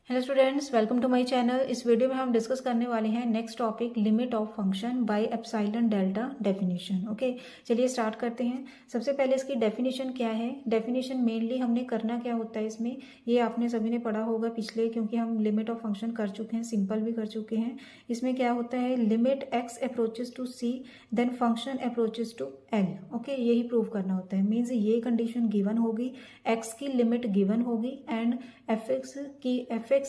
Hello students, welcome to my channel. इस video में हम डिस्कस करने वाले हैं next topic limit of function by epsilon delta definition. Okay, चलिए स्टार्ट करते हैं। सबसे पहले इसकी डेफिनेशन क्या है। डेफिनेशन मेनली हमने करना क्या होता है इसमें, ये आपने सभी ने पढ़ा होगा पिछले, क्योंकि हम लिमिट ऑफ फंक्शन कर चुके हैं, सिंपल भी कर चुके हैं। इसमें क्या होता है, limit x approaches to c then function approaches to l. Okay, यही प्रूव करना होता है। मीन्स ये कंडीशन गिवन होगी, एक्स की लिमिट गिवन होगी एंड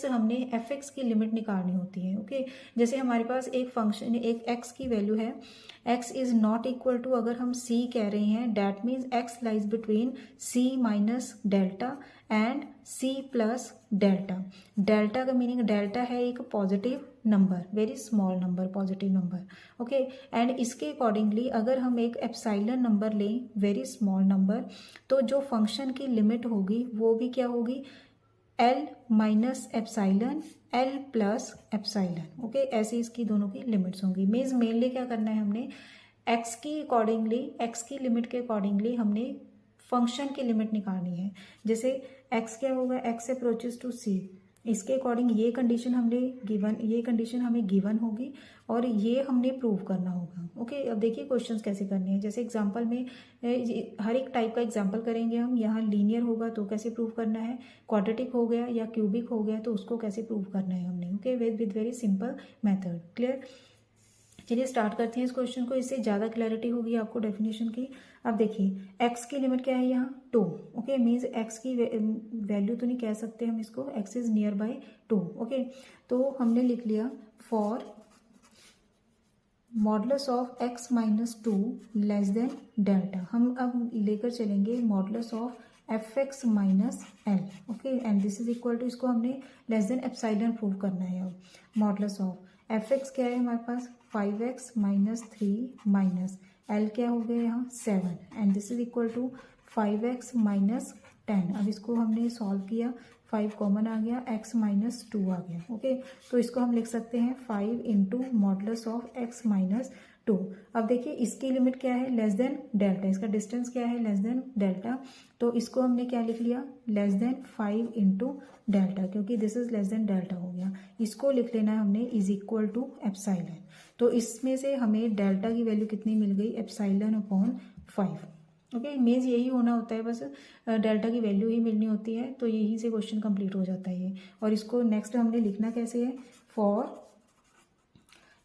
हमने एफ एक्स की लिमिट निकालनी होती है। ओके, जैसे हमारे पास एक फंक्शन, एक एक्स की वैल्यू है, X is not equal to, अगर हम सी कह रहे हैं, that means X lies between C minus delta and C plus delta. Delta का मीनिंग, डेल्टा है एक positive number, very small number, positive number. Okay, and इसके अकॉर्डिंगली अगर हम एक एप्सिलॉन नंबर लें, वेरी स्मॉल नंबर, तो जो फंक्शन की लिमिट होगी वो भी क्या होगी, L minus epsilon, L plus epsilon. Okay, ऐसी इसकी दोनों की लिमिट्स होंगी। मीन्स मेनली क्या करना है, हमने एक्स की अकॉर्डिंगली, एक्स की लिमिट के अकॉर्डिंगली हमने फंक्शन की लिमिट निकालनी है। जैसे एक्स क्या होगा, एक्स अप्रोचेस टू सी, इसके अकॉर्डिंग ये कंडीशन हमने गिवन, ये कंडीशन हमें गिवन होगी और ये हमने प्रूव करना होगा। ओके, अब देखिए क्वेश्चंस कैसे करने हैं। जैसे एग्जांपल में हर एक टाइप का एग्जांपल करेंगे हम। यहाँ लीनियर होगा तो कैसे प्रूव करना है, क्वाड्रेटिक हो गया या क्यूबिक हो गया तो उसको कैसे प्रूव करना है हमने। Okay, with very simple method. Clear, चलिए स्टार्ट करते हैं इस क्वेश्चन को, इससे ज़्यादा क्लैरिटी होगी आपको डेफिनेशन की। अब देखिए एक्स की लिमिट क्या है यहाँ, 2। ओके, मीन्स एक्स की वैल्यू तो नहीं कह सकते हम इसको, x is near by 2। Okay, तो हमने लिख लिया for modulus of x minus 2 less than delta. हम अब लेकर चलेंगे modulus of f x minus l. Okay, and this is equal to, इसको हमने लेस देन एप्सिलॉन प्रूव करना है। अब मॉडुलस ऑफ एफ एक्स क्या है हमारे पास, 5x माइनस 3 माइनस एल क्या हो गया यहाँ 7, and this is equal to 5x minus 10। अब इसको हमने सॉल्व किया, 5 कॉमन आ गया, x माइनस 2 आ गया। ओके, तो इसको हम लिख सकते हैं 5 into modulus of x minus 2। अब देखिए इसकी लिमिट क्या है, लेस देन डेल्टा, इसका डिस्टेंस क्या है, लेस देन डेल्टा, तो इसको हमने क्या लिख लिया, लेस देन 5 इंटू डेल्टा, क्योंकि this is less than delta हो गया। इसको लिख लेना है हमने इज इक्वल टू एप्सिलॉन। तो इसमें से हमें डेल्टा की वैल्यू कितनी मिल गई, एप्सिलॉन अपॉन 5। ओके, मीन्स यही होना होता है, बस डेल्टा की वैल्यू ही मिलनी होती है, तो यही से क्वेश्चन कंप्लीट हो जाता है ये। और इसको नेक्स्ट हमने लिखना कैसे है, for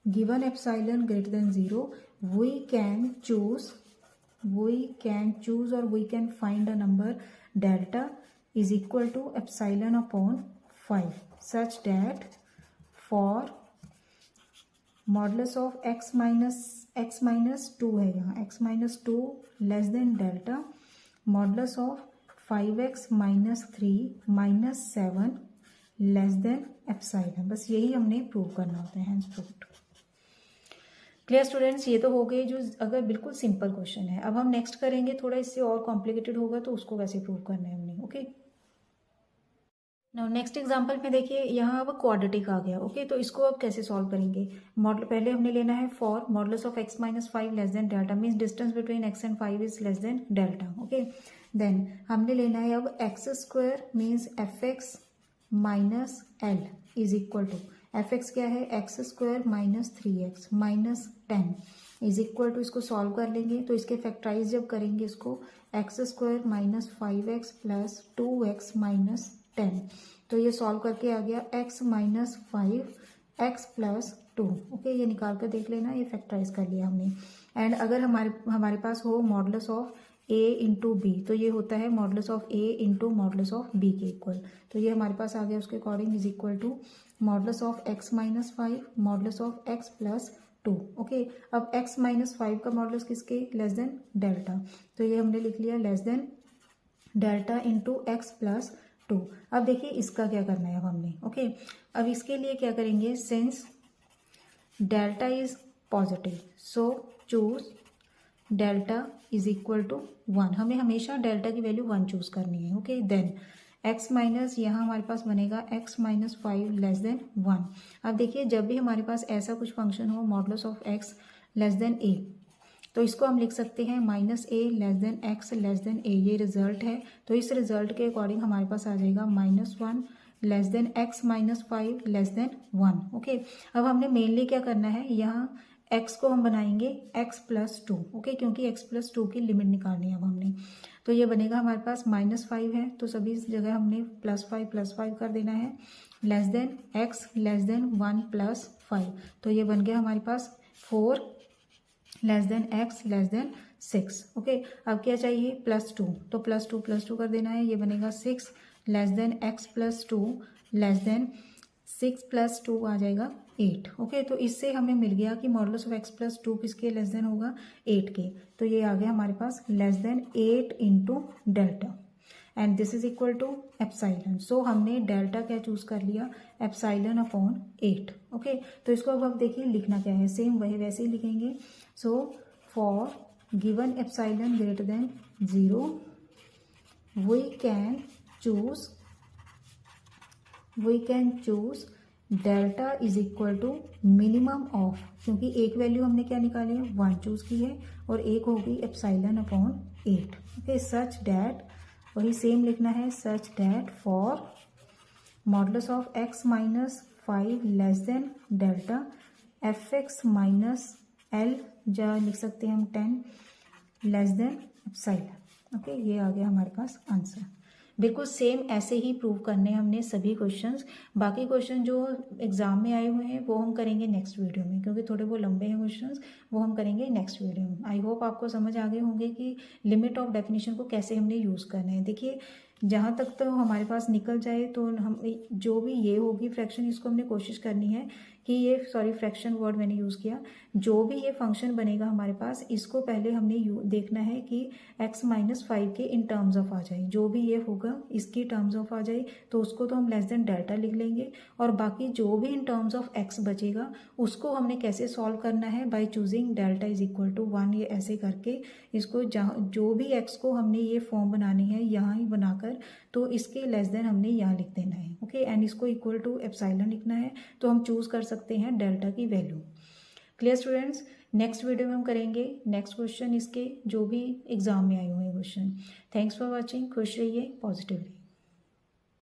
given epsilon greater than 0 we can choose और we can find a number delta is equal to epsilon upon 5 such that for modulus of x minus 2 है यहाँ, x minus 2 less than delta, modulus of 5x minus 3 minus 7 less than epsilon। बस यही हमने prove करना होता है, hence proved. Clear students, ये तो हो गए जो अगर बिल्कुल सिंपल क्वेश्चन है। अब हम नेक्स्ट करेंगे, थोड़ा इससे और कॉम्प्लिकेटेड होगा, तो उसको कैसे प्रूव करना है हमने। ओके, नाउ नेक्स्ट एग्जांपल में देखिए, यहाँ अब क्वाड्रेटिक आ गया। ओके, तो इसको अब कैसे सॉल्व करेंगे, मॉडल पहले हमने लेना है for modulus of x minus 5 less than delta, means distance between x and 5 is less than delta. Okay, then हमने लेना है अब x square means f x minus l is equal to, f x क्या है, x square minus 3x minus 10 is equal to, इसको solve कर लेंगे तो इसके फैक्टराइज जब करेंगे इसको, x square minus 5x plus 2x minus 10, तो ये सॉल्व करके आ गया x minus 5x plus 2। Okay, ये निकाल कर देख लेना, ये फैक्टराइज कर लिया हमने। एंड अगर हमारे पास हो modulus of a into b, तो ये होता है modulus of a into modulus of b के इक्वल, तो ये हमारे पास आ गया उसके according is equal to modulus of x minus 5 modulus of x plus 2। Okay, अब x माइनस 5 का मॉडुलस किसके, लेस देन डेल्टा, तो ये हमने लिख लिया less than delta into x plus 2। अब देखिए इसका क्या करना है अब हमने। ओके, अब इसके लिए क्या करेंगे, since delta is positive so choose delta is equal to 1, हमें हमेशा डेल्टा की वैल्यू 1 चूज करनी है। ओके, देन x माइनस, यहाँ हमारे पास बनेगा x माइनस 5 लेस देन 1। अब देखिए जब भी हमारे पास ऐसा कुछ फंक्शन हो modulus of x less than a, तो इसको हम लिख सकते हैं minus a less than x less than a, ये रिजल्ट है। तो इस रिजल्ट के अकॉर्डिंग हमारे पास आ जाएगा -1 less than x minus 5 less then 1। Okay, अब हमने मेनली क्या करना है, यहाँ x को हम बनाएंगे x प्लस 2। ओके, क्योंकि x प्लस 2 की लिमिट निकालनी है अब हमने। तो ये बनेगा हमारे पास -5 है, तो सभी जगह हमने +5 कर देना है। Less than x less then 1 plus 5, तो ये बन गया हमारे पास 4 less than x less then 6। Okay, अब क्या चाहिए, +2, तो +2 कर देना है, ये बनेगा 6 less than x plus 2 less then 6 plus 2 आ जाएगा 8। ओके, तो इससे हमें मिल गया कि मॉडुलस ऑफ x प्लस 2 किसके लेस देन होगा, 8 के। तो ये आ गया हमारे पास less than 8 into delta and this is equal to epsilon. So हमने डेल्टा क्या चूज कर लिया, एप्साइलन अपॉन 8। ओके, तो इसको अब देखिए लिखना क्या है, सेम वही वैसे ही लिखेंगे। So for given epsilon greater than 0 we can choose delta is equal to minimum of, क्योंकि एक वैल्यू हमने क्या निकाली है, 1 चूज की है, और एक होगी epsilon upon 8। Okay, such that, वही सेम लिखना है, such that for modulus of x minus 5 less than delta fx minus l जा लिख सकते हैं हम 10 लेस देन एप्साइलन। ओके, ये आ गया हमारे पास आंसर। बिल्कुल सेम ऐसे ही प्रूव करने हमने सभी क्वेश्चंस। बाकी क्वेश्चन जो एग्जाम में आए हुए हैं वो हम करेंगे नेक्स्ट वीडियो में, क्योंकि थोड़े वो लंबे हैं क्वेश्चंस, वो हम करेंगे नेक्स्ट वीडियो में। आई होप आपको समझ आ गए होंगे कि लिमिट ऑफ डेफिनेशन को कैसे हमने यूज़ करना है। देखिए, जहाँ तक तो हमारे पास निकल जाए तो हम जो भी ये होगी फ्रैक्शन, इसको हमने कोशिश करनी है कि ये, सॉरी फ्रैक्शन वर्ड मैंने यूज़ किया, जो भी ये फंक्शन बनेगा हमारे पास, इसको पहले हमने देखना है कि x माइनस 5 के इन टर्म्स ऑफ आ जाए। जो भी ये होगा इसकी टर्म्स ऑफ आ जाए तो उसको तो हम लेस देन डेल्टा लिख लेंगे, और बाकी जो भी इन टर्म्स ऑफ x बचेगा उसको हमने कैसे सॉल्व करना है, by choosing delta is equal to 1। ये ऐसे करके इसको जो भी x को हमने ये फॉर्म बनानी है यहाँ ही बनाकर, तो इसके लेस देन हमने यहाँ लिख देना है। ओके, एंड इसको इक्वल टू एप्साइलन लिखना है, तो हम चूज कर सकते हैं डेल्टा की value. Clear students, next video में हम करेंगे नेक्स्ट क्वेश्चन इसके जो भी एग्जाम में आए हुए हैं क्वेश्चन। थैंक्स फॉर वॉचिंग, खुश रहिए, पॉजिटिव रहिए।